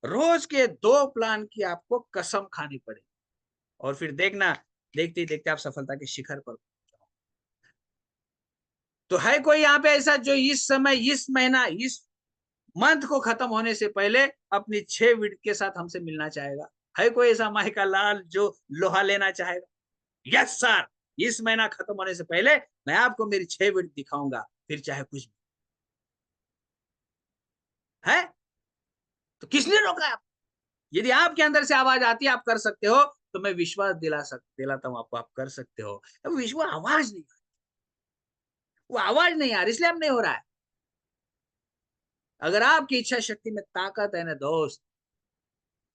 रोज के 2 प्लान की आपको कसम खानी पड़ेगी, और फिर देखना, देखते ही देखते आप सफलता के शिखर पर। तो है कोई यहाँ पे ऐसा जो इस समय, इस महीना, इस मंथ को खत्म होने से पहले अपनी 6 विड के साथ हमसे मिलना चाहेगा? है कोई ऐसा माई का लाल जो लोहा लेना चाहेगा? यस सर, इस महीना खत्म होने से पहले मैं आपको मेरी 6 विड दिखाऊंगा, फिर चाहे कुछ भी है। तो किसने रोका आप? यदि आपके अंदर से आवाज आती है आप कर सकते हो, तो मैं विश्वास दिलाता हूं आपको, आप कर सकते हो। अब विश्वास आवाज नहीं, वो आवाज नहीं आ रही, इसलिए अब नहीं हो रहा है। अगर आपकी इच्छा शक्ति में ताकत है ना दोस्त,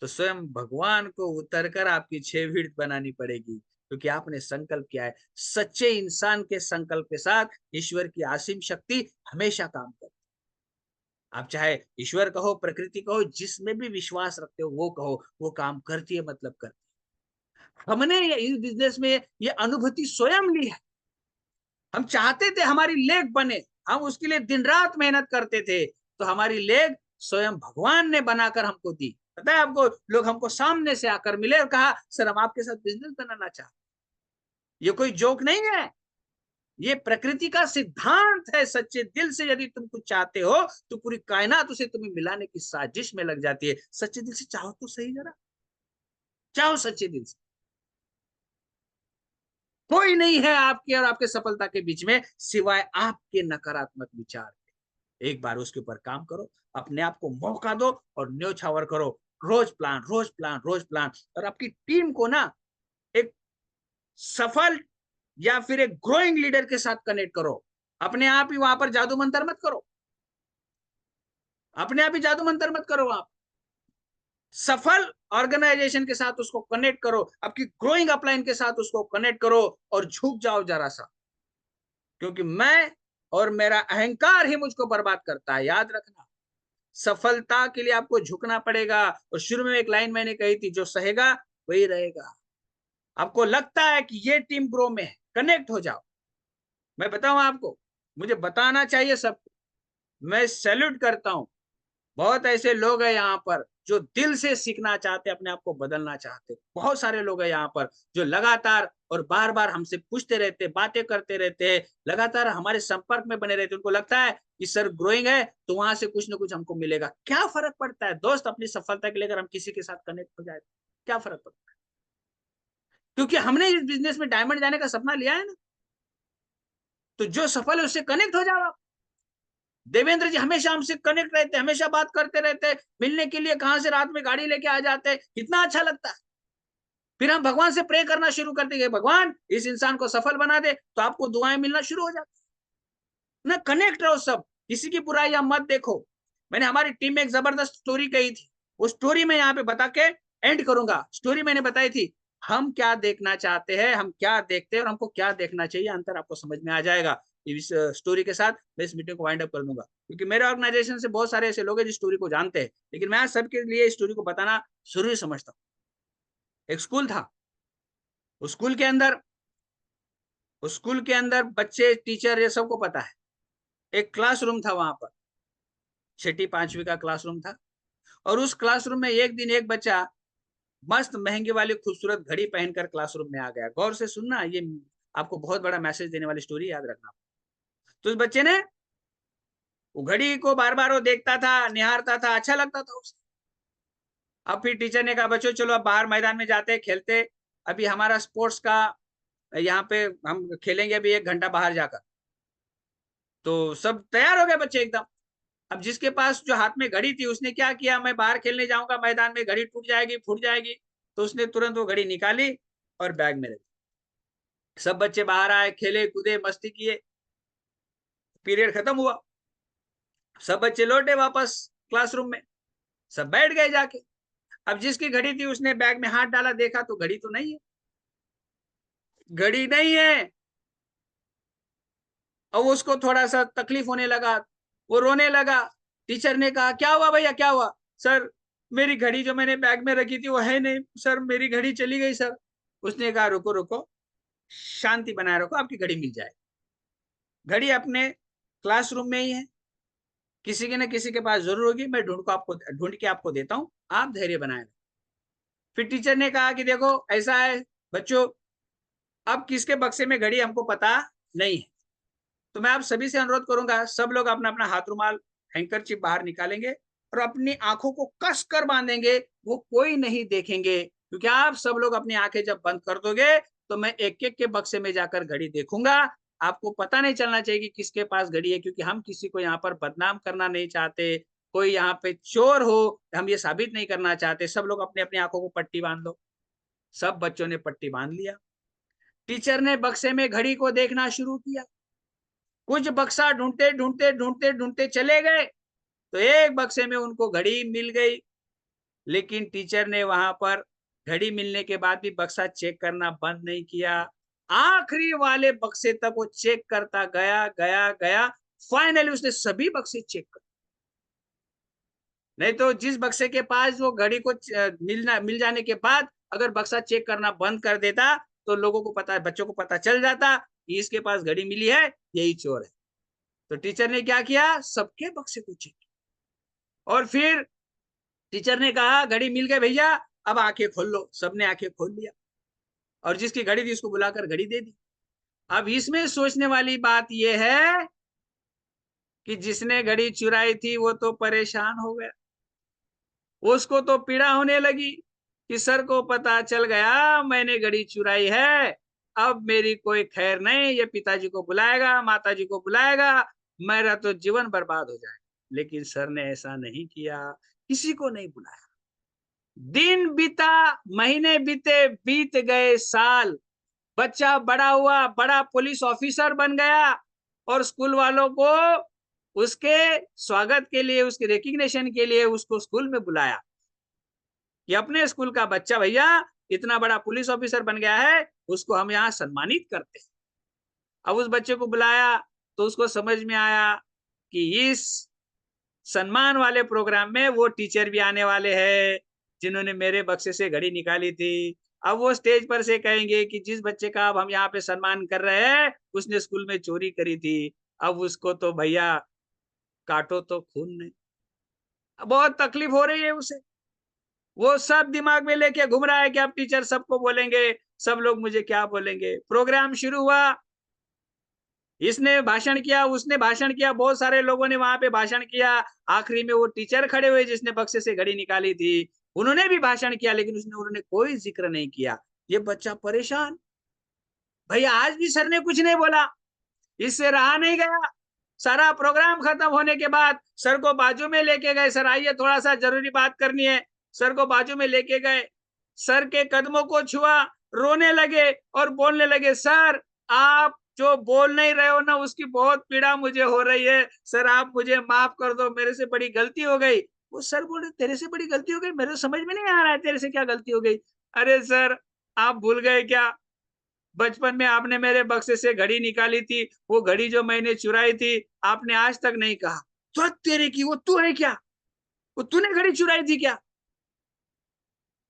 तो स्वयं भगवान को उतर कर आपकी 6 भीड़ बनानी पड़ेगी, क्योंकि आपने संकल्प किया है। सच्चे इंसान के संकल्प के साथ ईश्वर की असीम शक्ति हमेशा काम करती है। आप चाहे ईश्वर कहो, प्रकृति कहो, जिसमें भी विश्वास रखते हो वो कहो, वो काम करती है, मतलब करती है। हमने इस बिजनेस में ये अनुभूति स्वयं ली है। हम चाहते थे हमारी लेग बने, हम उसके लिए दिन रात मेहनत करते थे, तो हमारी लेग स्वयं भगवान ने बनाकर हमको दी। पता है आपको, लोग हमको सामने से आकर मिले और कहा सर हम आपके साथ बिजनेस बनाना चाहते। ये कोई जोक नहीं है, ये प्रकृति का सिद्धांत है। सच्चे दिल से यदि तुम कुछ चाहते हो तो पूरी कायनात उसे तुम्हें मिलाने की साजिश में लग जाती है। सच्चे दिल से चाहो तो सही, जरा चाहो सच्चे दिल से। कोई नहीं है आपके और आपके सफलता के बीच में सिवाय आपके नकारात्मक विचार। एक बार उसके ऊपर काम करो, अपने आप को मौका दो और न्योछावर करो। रोज प्लान, रोज प्लान, रोज प्लान, और आपकी टीम को ना एक सफल या फिर एक ग्रोइंग लीडर के साथ कनेक्ट करो। अपने आप ही वहां पर जादू मंत्र मत करो, अपने आप ही जादू मंत्र मत करो। आप सफल ऑर्गेनाइजेशन के साथ उसको कनेक्ट करो, आपकी ग्रोइंग अपलाइन के साथ उसको कनेक्ट करो, और झुक जाओ जरा सा, क्योंकि मैं और मेरा अहंकार ही मुझको बर्बाद करता है। याद रखना, सफलता के लिए आपको झुकना पड़ेगा। और शुरू में एक लाइन मैंने कही थी, जो सहेगा वही रहेगा। आपको लगता है कि ये टीम ग्रो में है, कनेक्ट हो जाओ। मैं बताऊं आपको, मुझे बताना चाहिए सबको, मैं सैल्यूट करता हूँ। बहुत ऐसे लोग हैं यहाँ पर जो दिल से सीखना चाहते, अपने आप को बदलना चाहते। बहुत सारे लोग हैं यहाँ पर जो लगातार और बार-बार हमसे पूछते रहते, बातें करते रहते हैं, लगातार हमारे संपर्क में बने रहते हैं। उनको लगता है कि सर ग्रोइंग है तो वहाँ से कुछ न कुछ हमको मिलेगा। क्या फ़र्क पड़ता है दोस्त, अपनी सफलता के लिए अगर हम किसी के साथ कनेक्ट हो जाए, क्या फ़र्क पड़ता है? क्योंकि हमने इस बिज़नेस में डायमंड जाने का सपना लिया है ना, तो जो सफल है उससे कनेक्ट हो जाओ आप। देवेंद्र जी हमेशा हमसे कनेक्ट रहते हैं, हमेशा बात करते रहते हैं, मिलने के लिए कहाँ से रात में गाड़ी लेके आ जाते हैं, कितना अच्छा लगता है। फिर हम भगवान से प्रे करना शुरू कर देंगे, भगवान इस इंसान को सफल बना दे, तो आपको दुआएँ मिलना शुरू हो जाती है। ना कनेक्ट रहो सब, किसी की बुराइयाँ मत देखो। मैंने हमारी टीम में एक ज़बरदस्त स्टोरी कही थी, वो स्टोरी मैं यहाँ पे बता के एंड करूँगा। स्टोरी मैंने बताई थी, हम क्या देखना चाहते हैं, हम क्या देखते हैं और हमको क्या देखना चाहिए, अंतर आपको समझ में आ जाएगा। इस स्टोरी के साथ मैं इस मीटिंग को वाइंड अप कर दूँगा, क्योंकि मेरे ऑर्गनाइज़ेशन से बहुत सारे ऐसे लोग हैं जो स्टोरी को जानते हैं, लेकिन मैं आज सबके लिए इस स्टोरी को बताना ज़रूरी समझता हूँ। एक स्कूल था, उस स्कूल के अंदर बच्चे, टीचर ये सबको पता है। एक क्लासरूम था वहाँ पर, छठी 5वीं का क्लासरूम था और उस क्लासरूम में एक दिन एक बच्चा मस्त महँगी वाली खूबसूरत घड़ी पहनकर क्लासरूम में आ गया। गौर से सुनना, ये आपको बहुत बड़ा मैसेज देने वाली स्टोरी याद रखना। तो उस बच्चे ने वो घड़ी को बार-बार वो देखता था, निहारता था, अच्छा लगता था उसे। अब फिर टीचर ने कहा बच्चों चलो अब बाहर मैदान में जाते हैं, खेलते हैं। अभी हमारा स्पोर्ट्स का यहाँ पे हम खेलेंगे अभी 1 घंटा बाहर जाकर। तो सब तैयार हो गए बच्चे एकदम। अब जिसके पास जो हाथ में घड़ी थी उसने क्या किया, मैं बाहर खेलने जाऊँगा मैदान में, घड़ी टूट जाएगी, फूट जाएगी। तो उसने तुरंत वो घड़ी निकाली और बैग में रख दी। सब बच्चे बाहर आए, खेले, कूदे, मस्ती किए। पीरियड खत्म हुआ। सब बच्चे लौटे वापस क्लासरूम में। सब बैठ गए जाके। अब जिसकी घड़ी थी उसने बैग में हाथ डाला, देखा तो घड़ी तो नहीं है। घड़ी नहीं है। अब उसको थोड़ा-सा तकलीफ होने लगा, वो रोने लगा। टीचर ने कहा, "क्या हुआ भैया, क्या हुआ?" "सर, मेरी घड़ी जो मैंने बैग में रखी थी वो है नहीं, सर मेरी घड़ी चली गई सर।" उसने कहा, "रुको, रुको, शांति बनाए रखो, आपकी घड़ी मिल जाएगी। घड़ी अपने क्लासरूम में ही है, किसी के न किसी के पास ज़रूर होगी, मैं ढूँढ के आपको देता हूँ, आप धैर्य बनाए रखें।" फिर टीचर ने कहा कि देखो ऐसा है बच्चों, अब किसके बक्से में घड़ी हमको पता नहीं है। तो मैं आप सभी से अनुरोध करूंगा, सब लोग अपना-अपना हाथ रुमाल, हैंकरचीफ बाहर निकालेंगे और अपनी आँखों को कस कर बाँधेंगे, वो कोई नहीं देखेंगे। क्योंकि आप सब लोग अपनी आँखें जब बंद कर दोगे, तो मैं एक-एक के बक्से में जाकर घड़ी देखूँगा। आपको पता नहीं चलना चाहिए कि किसके पास घड़ी है, क्योंकि हम किसी को यहाँ पर बदनाम करना नहीं चाहते। कोई यहाँ पे चोर हो, हम ये साबित नहीं करना चाहते। सब लोग अपनी-अपनी आँखों को पट्टी बाँध लो। सब बच्चों ने पट्टी बाँध लिया। टीचर ने बक्से में घड़ी को देखना शुरू किया। कुछ बक्सा ढूँढते, ढूँढते, ढूँढते, ढूँढते चले गए, तो एक बक्से में उनको घड़ी मिल गई। लेकिन टीचर ने वहाँ पर घड़ी मिलने के बाद भी बक्सा चेक करना बंद नहीं किया। आखिरी वाले बक्से तक वो चेक करता गया, गया, गया। फाइनली उसने सभी बक्से चेक कर, नहीं तो जिस बक्से के पास वो घड़ी को मिल जाने के बाद अगर बक्सा चेक करना बंद कर देता, तो लोगों को पता, बच्चों को पता चल जाता कि इसके पास घड़ी मिली है, यही चोर है। तो टीचर ने क्या किया? सबके बक्से को चेक किया और फिर टीचर ने कहा घड़ी मिल गई भैया, अब आंखें खोल लो। सबने आंखें खोल लिया और जिसकी घड़ी थी उसको बुलाकर घड़ी दे दी। अब इसमें सोचने वाली बात यह है कि जिसने घड़ी चुराई थी वो तो परेशान हो गया। उसको तो पीड़ा होने लगी कि सर को पता चल गया मैंने घड़ी चुराई है, अब मेरी कोई खैर नहीं, ये पिताजी को बुलाएगा, माताजी को बुलाएगा, मेरा तो जीवन बर्बाद हो जाएगा। लेकिन सर ने ऐसा नहीं किया, किसी को नहीं बुलाया। दिन बीता, महीने बीते, बीत गए साल। बच्चा बड़ा हुआ, बड़ा पुलिस ऑफिसर बन गया और स्कूल वालों को उसके स्वागत के लिए, उसके रिकॉग्निशन के लिए उसको स्कूल में बुलाया। ये अपने स्कूल का बच्चा भैया इतना बड़ा पुलिस ऑफिसर बन गया है, उसको हम यहाँ सम्मानित करते हैं। अब उस बच्चे को बुलाया तो उसको समझ में आया कि इस सम्मान वाले प्रोग्राम में वो टीचर भी आने वाले हैं जिन्होंने मेरे बक्से से घड़ी निकाली थी। अब वो स्टेज पर से कहेंगे कि जिस बच्चे का अब हम यहाँ पे सम्मान कर रहे हैं उसने स्कूल में चोरी करी थी। अब उसको तो भैया काटो तो खून नहीं। बहुत तकलीफ हो रही है उसे। वो सब दिमाग में लेके घूम रहा है कि अब टीचर सबको बोलेंगे, सब लोग मुझे क्या बोलेंगे। प्रोग्राम शुरू हुआ, इसने भाषण किया, उसने भाषण किया, बहुत सारे लोगों ने वहां पे भाषण किया। आखिरी में वो टीचर खड़े हुए जिसने बक्से से घड़ी निकाली थी, उन्होंने भी भाषण किया, लेकिन उन्होंने कोई जिक्र नहीं किया। ये बच्चा परेशान, भैया आज भी सर ने कुछ नहीं बोला, इससे रहा नहीं गया। सारा प्रोग्राम खत्म होने के बाद सर को बाजू में लेके गए, सर आइए थोड़ा सा जरूरी बात करनी है। सर को बाजू में लेके गए, सर के कदमों को छुआ, रोने लगे और बोलने लगे, सर आप जो बोल नहीं रहे हो ना, उसकी बहुत पीड़ा मुझे हो रही है, सर आप मुझे माफ कर दो, मेरे से बड़ी गलती हो गई। वो सर बोले, तेरे से बड़ी गलती हो गई? मेरे समझ में नहीं आ रहा है तेरे से क्या गलती हो गई। अरे सर आप भूल गए क्या, बचपन में आपने मेरे बक्से से घड़ी निकाली थी, वो घड़ी जो मैंने चुराई थी आपने आज तक नहीं कहा। तो तेरे की, वो तू है क्या? वो तूने घड़ी चुराई थी क्या?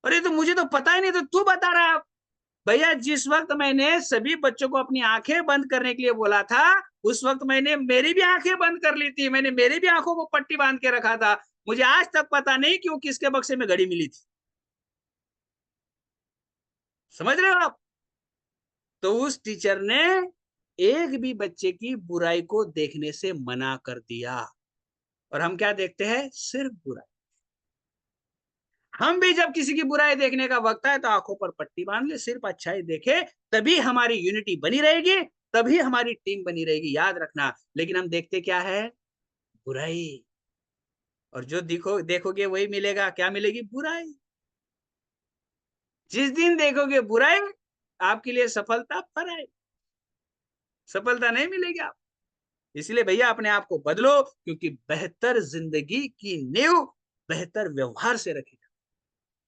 अरे तो मुझे तो पता ही नहीं, तो तू बता रहा है। भैया जिस वक्त मैंने सभी बच्चों को अपनी आंखें बंद करने के लिए बोला था, उस वक्त मैंने मेरी भी आंखें बंद कर ली थी, मैंने मेरी भी आंखों को पट्टी बांध के रखा था। मुझे आज तक पता नहीं कि वो किसके बक्से में घड़ी मिली थी। समझ रहे हो आप? तो उस टीचर ने एक भी बच्चे की बुराई को देखने से मना कर दिया। और हम क्या देखते हैं? सिर्फ बुराई। हम भी जब किसी की बुराई देखने का वक्त है तो आंखों पर पट्टी बांध ले, सिर्फ अच्छाई देखे, तभी हमारी यूनिटी बनी रहेगी, तभी हमारी टीम बनी रहेगी, याद रखना। लेकिन हम देखते क्या है? बुराई। और जो देखोगे वही मिलेगा। क्या मिलेगी? बुराई। जिस दिन देखोगे बुराई, आपके लिए सफलता पर है, सफलता नहीं मिलेगी आप। इसलिए भैया अपने आप को बदलो, क्योंकि बेहतर जिंदगी की नींव बेहतर व्यवहार से रखेगा।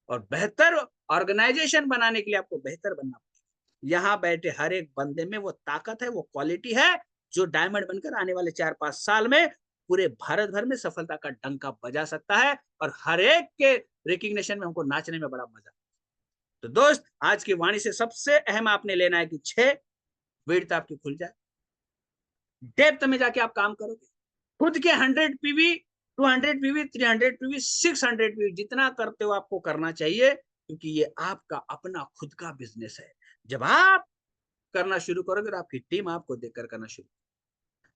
और बेहतर ऑर्गेनाइजेशन बनाने के लिए आपको बेहतर बनना पड़ेगा। यहाँ बैठे हर एक बंदे में वो ताकत है, वो क्वालिटी है, जो डायमंड बनकर आने वाले 4-5 साल में पूरे भारत भर में सफलता का डंका बजा सकता है। और हर एक के रिकग्निशन में हमको नाचने में बड़ा मजा। तो दोस्त, आज की वाणी से सबसे अहम आपने लेना है कि 6 विड्थ आपकी खुल जाए, डेप्थ में जाके आप काम करोगे। खुद के 100 पीवी, 200 पीवी, 300 पीवी, 600 पीवी जितना करते हो आपको करना चाहिए, क्योंकि ये आपका अपना खुद का बिजनेस है। जब आप करना शुरू करोगे तो आपकी टीम आपको देखकर करना शुरू।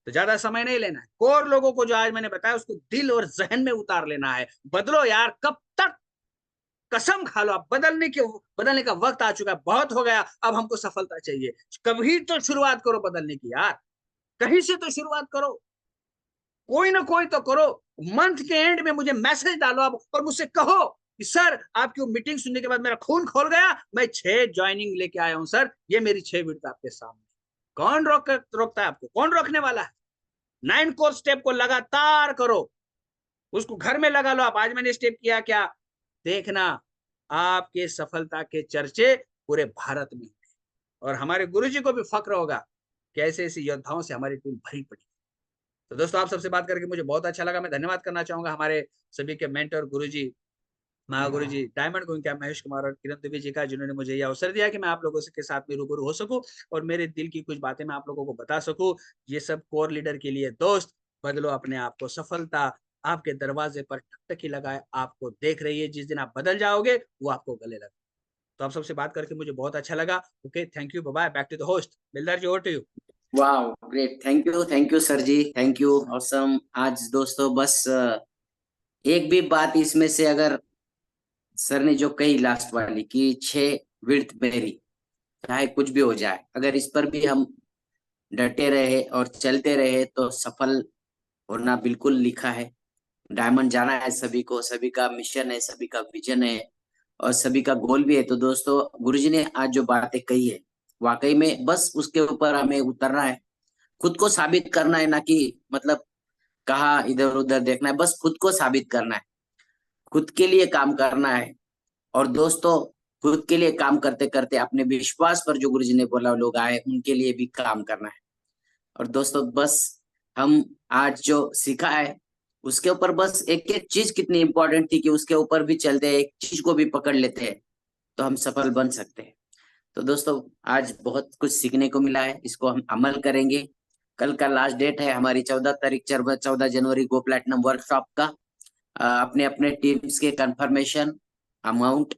तो ज्यादा समय नहीं लेना है। कोर लोगों को जो आज मैंने बताया उसको दिल और जहन में उतार लेना है। बदलो यार, कब तक कसम खा लो आप। बदलने का वक्त आ चुका है, बहुत हो गया, अब हमको सफलता चाहिए। कभी तो शुरुआत करो बदलने की यार, कहीं से तो शुरुआत करो, कोई ना कोई तो करो। मंथ के एंड में मुझे मैसेज डालो आप और मुझसे कहो कि सर आपकी मीटिंग सुनने के बाद मेरा खून खोल गया, मैं 6 ज्वाइनिंग लेके आया हूं सर, ये मेरी 6 विड्थ आपके सामने। कौन रोकता है आपको? कौन रोकने वाला है? 9 कोर स्टेप को लगातार करो, उसको घर में लगा लो आप। आज मैंने स्टेप किया क्या, देखना आपके सफलता के चर्चे पूरे भारत में। और हमारे गुरुजी को भी फक्र होगा कि ऐसे ऐसे योद्धाओं से हमारी टीम भरी पड़ी। तो दोस्तों, आप सबसे बात करके मुझे बहुत अच्छा लगा। मैं धन्यवाद करना चाहूंगा हमारे सभी के mentor Guruji, Mahaguru ji diamond going camp Mahesh Kumar और किरण देवी जी का, जिन्होंने मुझे यह अवसर दिया कि मैं आप लोगों के साथ में रूबरू हो सकूं और मेरे दिल की कुछ बातें मैं आप लोगों को बता सकूं। ये सब कोर लीडर के लिए। दोस्त, बदलो अपने आप को, सफलता आपके दरवाजे पर टकटकी लगाए आपको देख रही है। जिस दिन आप बदल जाओगे वो आपको गले लगे। तो आप सबसे बात करके मुझे बहुत अच्छा लगा। Okay, thank you, bye, back to the host Bildar ji, over to you. वाह, great, thank you sir ji, thank you, awesome. आज दोस्तों बस एक भी बात इसमें से अगर सर ने जो कही लास्ट वाली कि 6 विड्थ मेरी, चाहे कुछ भी हो जाए, अगर इस पर भी हम डटे रहे और चलते रहे तो सफल होना बिल्कुल लिखा है। डायमंड जाना है सभी को, सभी का मिशन है, सभी का विजन है और सभी का गोल भी है। तो दोस्तों, गुरुजी ने आज जो बातें कही है, वाकई में बस उसके ऊपर हमें उतरना है, खुद को साबित करना है, ना कि मतलब कहा इधर उधर देखना है, बस खुद को साबित करना है, खुद के लिए काम करना है। और दोस्तों, खुद के लिए काम करते करते अपने विश्वास पर जो गुरुजी ने बोला लोग आए, उनके लिए भी काम करना है। और दोस्तों, बस हम आज जो सीखा है उसके ऊपर बस एक एक चीज कितनी इंपॉर्टेंट थी कि उसके ऊपर भी चलते हैं, एक चीज को भी पकड़ लेते हैं तो हम सफल बन सकते हैं। तो दोस्तों, आज बहुत कुछ सीखने को मिला है, इसको हम अमल करेंगे कल का लास्ट डेट है हमारी 14 तारीख, 14 जनवरी गो प्लेटिनम वर्कशॉप का। अपने अपने टीम्स के कंफर्मेशन, अमाउंट